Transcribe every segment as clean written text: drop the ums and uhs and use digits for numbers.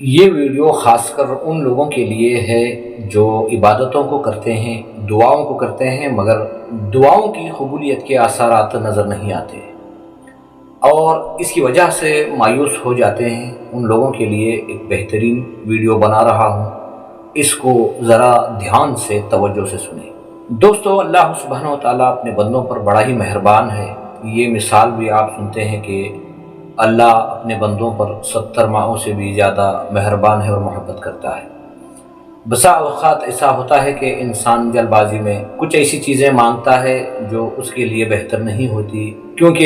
یہ ویڈیو خاص کر ان لوگوں کے لیے ہے جو عبادتوں کو کرتے ہیں، دعاؤں کو کرتے ہیں، مگر دعاؤں کی قبولیت کے آثارات نظر نہیں آتے اور اس کی وجہ سے مایوس ہو جاتے ہیں۔ ان لوگوں کے لیے ایک بہترین ویڈیو بنا رہا ہوں، اس کو ذرا دھیان سے توجہ سے سنیں۔ دوستو، اللہ سبحانہ و تعالیٰ اپنے بندوں پر بڑا ہی مہربان ہے۔ یہ مثال بھی آپ سنتے ہیں کہ اللہ اپنے بندوں پر 70 ماہوں سے بھی زیادہ مہربان ہے اور محبت کرتا ہے۔ بسا اوقات ایسا ہوتا ہے کہ انسان جلد بازی میں کچھ ایسی چیزیں مانگتا ہے جو اس کے لیے بہتر نہیں ہوتی، کیونکہ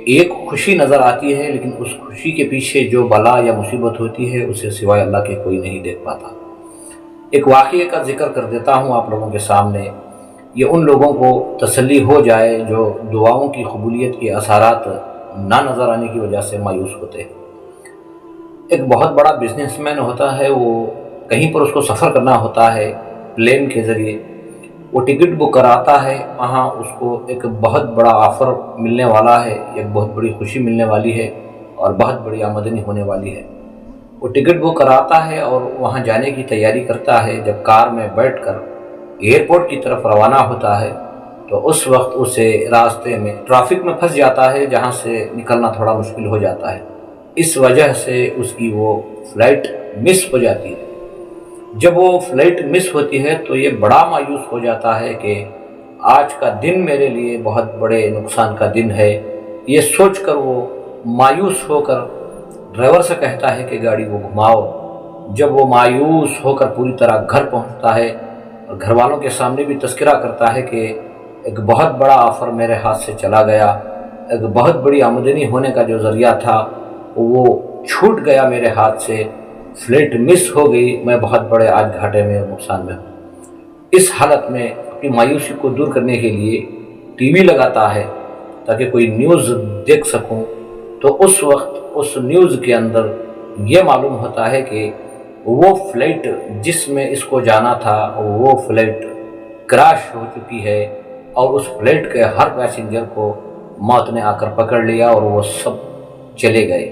ایک خوشی نظر آتی ہے لیکن اس خوشی کے پیچھے جو بلا یا مصیبت ہوتی ہے اسے سوائے اللہ کے کوئی نہیں دیکھ پاتا۔ ایک واقعے کا ذکر کر دیتا ہوں آپ لوگوں کے سامنے، یہ ان لوگوں کو تسلی ہو جائے جو دعاؤں کی قبولیت کے اثرات نہ نظر آنے کی وجہ سے مایوس ہوتے ہیں۔ ایک بہت بڑا بزنس مین ہوتا ہے، وہ کہیں پر اس کو سفر کرنا ہوتا ہے پلین کے ذریعے، وہ ٹکٹ بک کراتا ہے، وہاں اس کو ایک بہت بڑا آفر ملنے والا ہے، ایک بہت بڑی خوشی ملنے والی ہے اور بہت بڑی آمدنی ہونے والی ہے۔ وہ ٹکٹ بک کراتا ہے اور وہاں جانے کی تیاری کرتا ہے۔ جب کار میں بیٹھ کر ایئرپورٹ کی طرف روانہ ہوتا ہے تو اس وقت اسے راستے میں ٹریفک میں پھنس جاتا ہے، جہاں سے نکلنا تھوڑا مشکل ہو جاتا ہے۔ اس وجہ سے اس کی وہ فلائٹ مس ہو جاتی ہے۔ جب وہ فلائٹ مس ہوتی ہے تو یہ بڑا مایوس ہو جاتا ہے کہ آج کا دن میرے لیے بہت بڑے نقصان کا دن ہے۔ یہ سوچ کر وہ مایوس ہو کر ڈرائیور سے کہتا ہے کہ گاڑی کو گھماؤ۔ جب وہ مایوس ہو کر پوری طرح گھر پہنچتا ہے اور گھر والوں کے سامنے بھی تذکرہ کرتا ہے کہ ایک بہت بڑا آفر میرے ہاتھ سے چلا گیا، ایک بہت بڑی آمدنی ہونے کا جو ذریعہ تھا وہ چھوٹ گیا میرے ہاتھ سے، فلائٹ مس ہو گئی، میں بہت بڑے آج گھاٹے میں اور نقصان میں ہوں۔ اس حالت میں اپنی مایوسی کو دور کرنے کے لیے ٹی وی لگاتا ہے تاکہ کوئی نیوز دیکھ سکوں، تو اس وقت اس نیوز کے اندر یہ معلوم ہوتا ہے کہ وہ فلائٹ جس میں اس کو جانا تھا وہ فلائٹ کراش ہو چکی ہے اور اس فلائٹ کے ہر پیسنجر کو موت نے آ کر پکڑ لیا اور وہ سب چلے گئے۔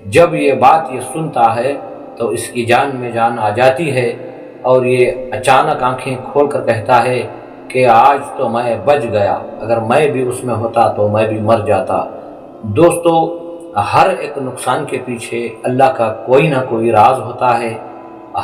جب یہ بات یہ سنتا ہے تو اس کی جان میں جان آ جاتی ہے اور یہ اچانک آنکھیں کھول کر کہتا ہے کہ آج تو میں بچ گیا، اگر میں بھی اس میں ہوتا تو میں بھی مر جاتا۔ دوستو، ہر ایک نقصان کے پیچھے اللہ کا کوئی نہ کوئی راز ہوتا ہے۔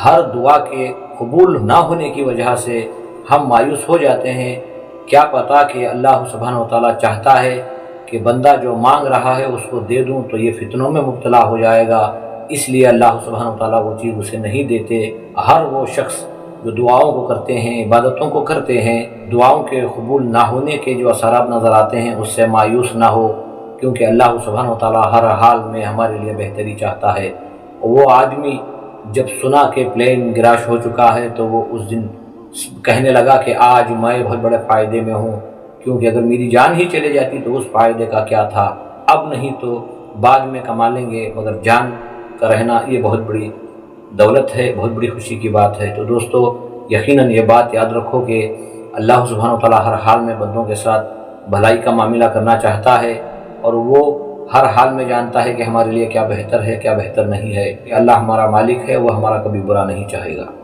ہر دعا کے قبول نہ ہونے کی وجہ سے ہم مایوس ہو جاتے ہیں۔ کیا پتا کہ اللہ سبحانہ و تعالیٰ چاہتا ہے کہ بندہ جو مانگ رہا ہے اس کو دے دوں تو یہ فتنوں میں مبتلا ہو جائے گا، اس لیے اللہ سبحانہ و تعالیٰ وہ چیز اسے نہیں دیتے۔ ہر وہ شخص جو دعاؤں کو کرتے ہیں، عبادتوں کو کرتے ہیں، دعاؤں کے قبول نہ ہونے کے جو اثرات نظر آتے ہیں اس سے مایوس نہ ہو، کیونکہ اللہ سبحانہ و تعالیٰ ہر حال میں ہمارے لیے بہتری چاہتا ہے۔ وہ آدمی جب سنا کہ پلین کراش ہو چکا ہے تو وہ اس دن کہنے لگا کہ آج میں بہت بڑے فائدے میں ہوں، کیونکہ اگر میری جان ہی چلے جاتی تو اس فائدے کا کیا تھا، اب نہیں تو بعد میں کما لیں گے، مگر جان کا رہنا یہ بہت بڑی دولت ہے، بہت بڑی خوشی کی بات ہے۔ تو دوستو، یقیناً یہ بات یاد رکھو کہ اللہ سبحانہ و تعالیٰ ہر حال میں بندوں کے ساتھ بھلائی کا معاملہ کرنا چاہتا ہے اور وہ ہر حال میں جانتا ہے کہ ہمارے لیے کیا بہتر ہے، کیا بہتر نہیں ہے۔ کہ اللہ ہمارا مالک ہے، وہ ہمارا کبھی برا نہیں چاہے گا۔